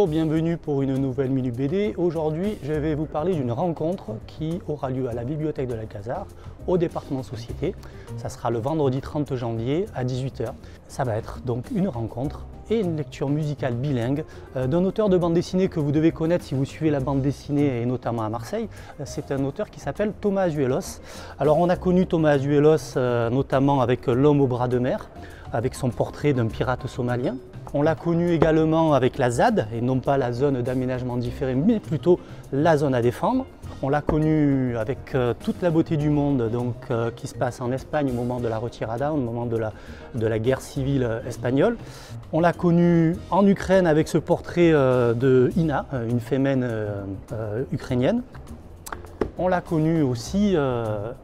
Bonjour, bienvenue pour une nouvelle Minute BD. Aujourd'hui, je vais vous parler d'une rencontre qui aura lieu à la bibliothèque de l'Alcazar, au département Société. Ça sera le vendredi 30 janvier à 18 h. Ça va être donc une rencontre et une lecture musicale bilingue d'un auteur de bande dessinée que vous devez connaître si vous suivez la bande dessinée et notamment à Marseille. C'est un auteur qui s'appelle Thomas Azuelos. Alors on a connu Thomas Azuelos notamment avec L'homme au bras de mer, avec son portrait d'un pirate somalien. On l'a connu également avec la ZAD, et non pas la zone d'aménagement différé, mais plutôt la zone à défendre. On l'a connu avec Toute la beauté du monde, qui se passe en Espagne au moment de la retirada, au moment de la guerre civile espagnole. On l'a connu en Ukraine avec ce portrait de Ina, une fémène ukrainienne. On l'a connu aussi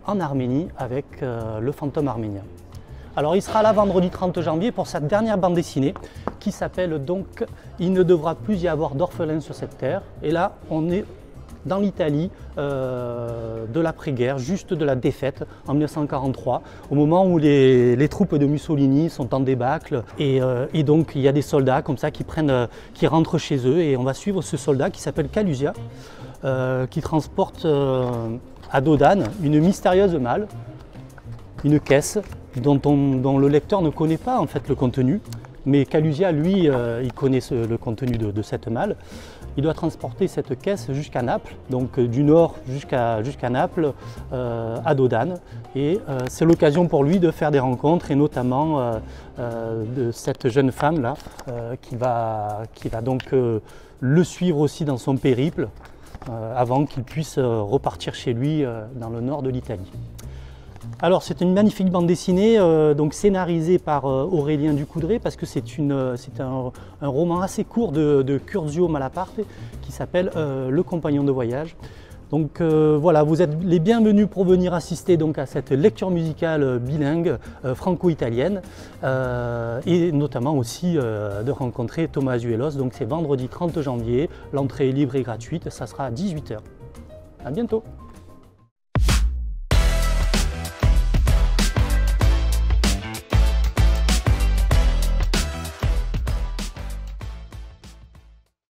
en Arménie avec Le fantôme arménien. Alors il sera là vendredi 30 janvier pour sa dernière bande dessinée qui s'appelle donc « Il ne devra plus y avoir d'orphelins sur cette terre ». Et là on est dans l'Italie de l'après-guerre, juste de la défaite en 1943, au moment où les troupes de Mussolini sont en débâcle et donc il y a des soldats comme ça qui rentrent chez eux et on va suivre ce soldat qui s'appelle Kalusia qui transporte à Dodane une mystérieuse malle, une caisse dont le lecteur ne connaît pas en fait le contenu, mais Kalusia lui il connaît le contenu de cette malle. Il doit transporter cette caisse jusqu'à Naples, donc du nord jusqu'à Naples, à Dodane, et c'est l'occasion pour lui de faire des rencontres et notamment de cette jeune femme là qui va donc le suivre aussi dans son périple avant qu'il puisse repartir chez lui dans le nord de l'Italie. Alors c'est une magnifique bande dessinée donc scénarisée par Aurélien Ducoudray parce que c'est un roman assez court de Curzio Malaparte qui s'appelle Le compagnon de voyage. Donc voilà, vous êtes les bienvenus pour venir assister donc à cette lecture musicale bilingue franco-italienne et notamment aussi de rencontrer Thomas Azuelos. Donc c'est vendredi 30 janvier, l'entrée est libre et gratuite, ça sera à 18 h. À bientôt.